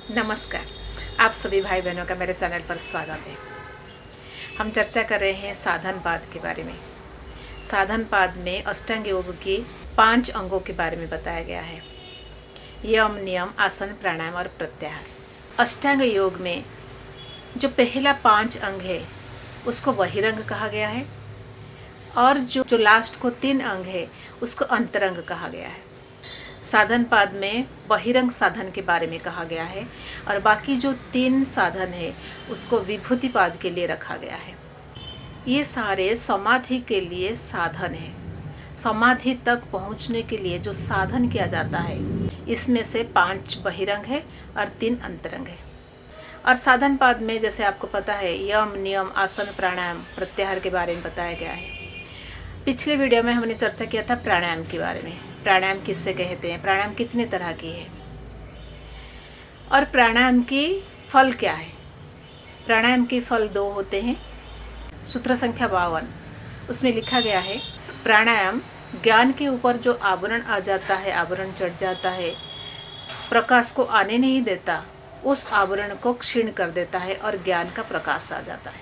नमस्कार। आप सभी भाई बहनों का मेरे चैनल पर स्वागत है। हम चर्चा कर रहे हैं साधन पाद के बारे में। साधन पाद में अष्टांग योग के 5 अंगों के बारे में बताया गया है। यम, नियम, आसन, प्राणायाम और प्रत्याहार। अष्टांग योग में जो पहला 5 अंग है उसको बहिरंग कहा गया है और जो लास्ट को 3 अंग है उसको अंतरंग कहा गया है। साधन पाद में बहिरंग साधन के बारे में कहा गया है और बाकी जो 3 साधन है उसको विभूति पाद के लिए रखा गया है। ये सारे समाधि के लिए साधन है। समाधि तक पहुंचने के लिए जो साधन किया जाता है इसमें से 5 बहिरंग है और 3 अंतरंग है। और साधन पाद में जैसे आपको पता है यम, नियम, आसन, प्राणायाम, प्रत्याहार के बारे में बताया गया है। पिछले वीडियो में हमने चर्चा किया था प्राणायाम के बारे में। प्राणायाम किससे कहते हैं, प्राणायाम कितने तरह की है और प्राणायाम की फल क्या है। प्राणायाम के फल 2 होते हैं। सूत्र संख्या 52 उसमें लिखा गया है, प्राणायाम ज्ञान के ऊपर जो आवरण आ जाता है, आवरण चढ़ जाता है, प्रकाश को आने नहीं देता, उस आवरण को क्षीण कर देता है और ज्ञान का प्रकाश आ जाता है।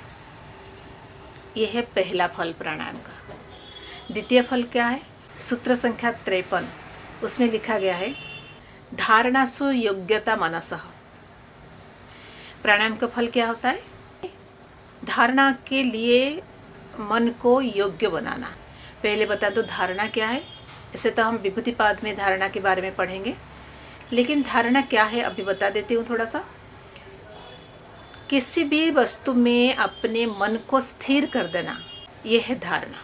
यह है पहला फल प्राणायाम का। द्वितीय फल क्या है? सूत्र संख्या 53 उसमें लिखा गया है, धारणासु योग्यता मनसः। प्राणायाम का फल क्या होता है? धारणा के लिए मन को योग्य बनाना। पहले बता दो धारणा क्या है। ऐसे तो हम विभूति पाद में धारणा के बारे में पढ़ेंगे, लेकिन धारणा क्या है अभी बता देती हूँ थोड़ा सा। किसी भी वस्तु में अपने मन को स्थिर कर देना, यह है धारणा।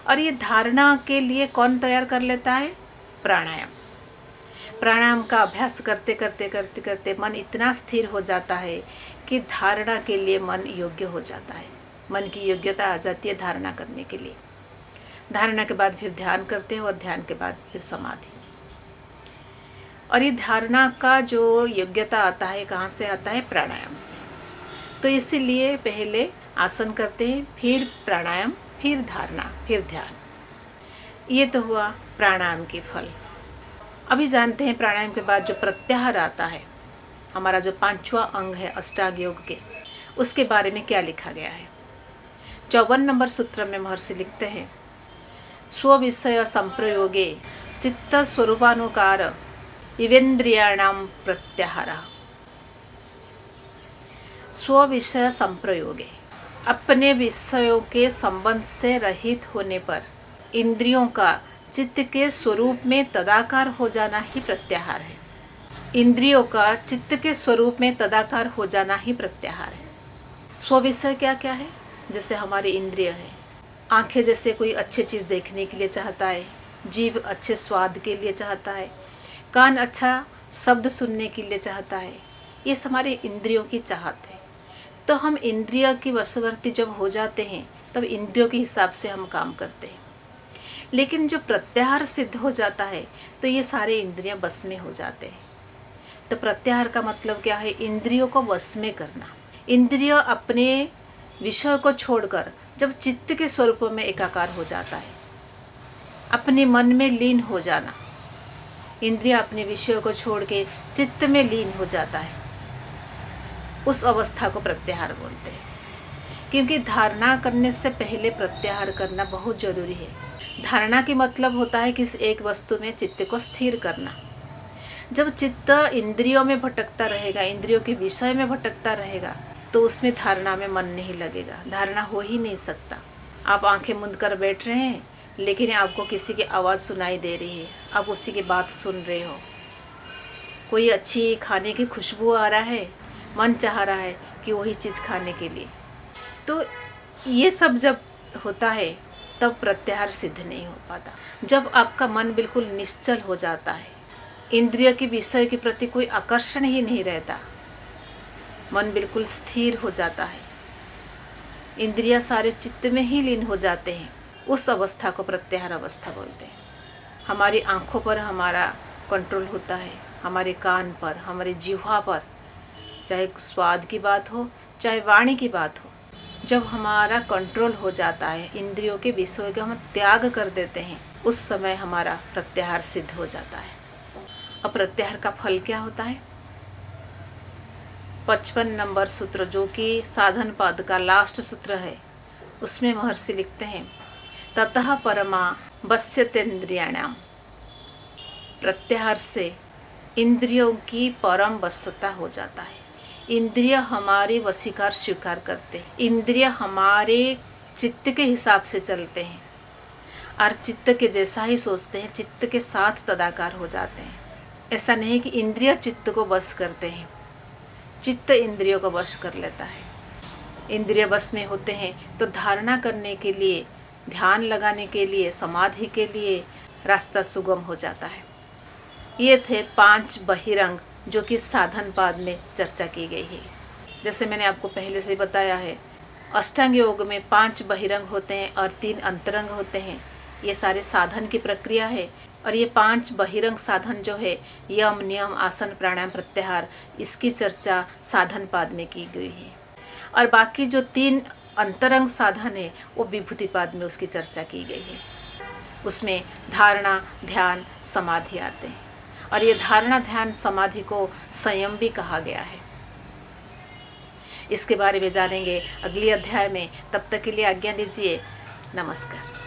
और ये धारणा के लिए कौन तैयार कर लेता है? प्राणायाम। प्राणायाम का अभ्यास करते करते करते करते मन इतना स्थिर हो जाता है कि धारणा के लिए मन योग्य हो जाता है। मन की योग्यता आ जाती है धारणा करने के लिए। धारणा के बाद फिर ध्यान करते हैं और ध्यान के बाद फिर समाधि। और ये धारणा का जो योग्यता आता है कहाँ से आता है? प्राणायाम से। तो इसीलिए पहले आसन करते हैं, फिर प्राणायाम, फिर धारणा, फिर ध्यान। ये तो हुआ प्राणायाम के फल। अभी जानते हैं प्राणायाम के बाद जो प्रत्याहार आता है, हमारा जो 5वां अंग है अष्टांग योग के, उसके बारे में क्या लिखा गया है। 54 नंबर सूत्र में महर्षि लिखते हैं, स्वविषय संप्रयोगे चित्त स्वरूपानुकार इवेन्द्रियाणाम प्रत्याहारः। स्वविषय संप्रयोगे, अपने विषयों के संबंध से रहित होने पर इंद्रियों का चित्त के स्वरूप में तदाकार हो जाना ही प्रत्याहार है। इंद्रियों का चित्त के स्वरूप में तदाकार हो जाना ही प्रत्याहार है। स्वविषय क्या क्या है? जैसे हमारी इंद्रिय है, आंखें जैसे कोई अच्छी चीज़ देखने के लिए चाहता है, जीभ अच्छे स्वाद के लिए चाहता है, कान अच्छा शब्द सुनने के लिए चाहता है। ये हमारी इंद्रियों की चाहत है। तो हम इंद्रिय की वशवर्ती जब हो जाते हैं तब इंद्रियों के हिसाब से हम काम करते हैं। लेकिन जो प्रत्याहार सिद्ध हो जाता है तो ये सारे इंद्रियां बस में हो जाते हैं। तो प्रत्याहार का मतलब क्या है? इंद्रियों को वश में करना। इंद्रिय अपने विषय को छोड़कर जब चित्त के स्वरूप में एकाकार हो जाता है, अपने मन में लीन हो जाना, इंद्रिय अपने विषयों को छोड़ के चित्त में लीन हो जाता है, उस अवस्था को प्रत्याहार बोलते हैं। क्योंकि धारणा करने से पहले प्रत्याहार करना बहुत जरूरी है। धारणा की मतलब होता है किसी एक वस्तु में चित्त को स्थिर करना। जब चित्त इंद्रियों में भटकता रहेगा, इंद्रियों के विषय में भटकता रहेगा, तो उसमें धारणा में मन नहीं लगेगा, धारणा हो ही नहीं सकता। आप आंखें मूंद कर बैठ रहे हैं लेकिन आपको किसी की आवाज़ सुनाई दे रही है, आप उसी की बात सुन रहे हो। कोई अच्छी खाने की खुशबू आ रहा है, मन चाह रहा है कि वही चीज़ खाने के लिए। तो ये सब जब होता है तब प्रत्याहार सिद्ध नहीं हो पाता। जब आपका मन बिल्कुल निश्चल हो जाता है, इंद्रिय के विषय के प्रति कोई आकर्षण ही नहीं रहता, मन बिल्कुल स्थिर हो जाता है, इंद्रिय सारे चित्त में ही लीन हो जाते हैं, उस अवस्था को प्रत्याहार अवस्था बोलते हैं। हमारी आँखों पर हमारा कंट्रोल होता है, हमारे कान पर, हमारी जिह्वा पर, चाहे स्वाद की बात हो चाहे वाणी की बात हो। जब हमारा कंट्रोल हो जाता है, इंद्रियों के विषयों का हम त्याग कर देते हैं, उस समय हमारा प्रत्याहार सिद्ध हो जाता है। अब प्रत्याहार का फल क्या होता है? 55 नंबर सूत्र जो कि साधन पद का लास्ट सूत्र है, उसमें महर्षि लिखते हैं ततः परमा वश्यतेन्द्रियाणाम। प्रत्याहार से इंद्रियों की परम वश्यता हो जाता है। इंद्रिय हमारे वशीकार स्वीकार करते हैं, इंद्रिय हमारे चित्त के हिसाब से चलते हैं और चित्त के जैसा ही सोचते हैं, चित्त के साथ तदाकार हो जाते हैं। ऐसा नहीं कि इंद्रिय चित्त को वश करते हैं, चित्त इंद्रियों को वश कर लेता है। इंद्रिय वश में होते हैं तो धारणा करने के लिए, ध्यान लगाने के लिए, समाधि के लिए रास्ता सुगम हो जाता है। ये थे 5 बहिरंग जो कि साधन पाद में चर्चा की गई है। जैसे मैंने आपको पहले से बताया है, अष्टांग योग में 5 बहिरंग होते हैं और 3 अंतरंग होते हैं। ये सारे साधन की प्रक्रिया है और ये 5 बहिरंग साधन जो है, यम, नियम, आसन, प्राणायाम, प्रत्याहार, इसकी चर्चा साधन पाद में की गई है। और बाकी जो 3 अंतरंग साधन है वो विभूति पाद में उसकी चर्चा की गई है। उसमें धारणा, ध्यान, समाधि आते हैं और ये धारणा, ध्यान, समाधि को संयम भी कहा गया है। इसके बारे में जानेंगे अगली अध्याय में। तब तक के लिए आज्ञा दीजिए। नमस्कार।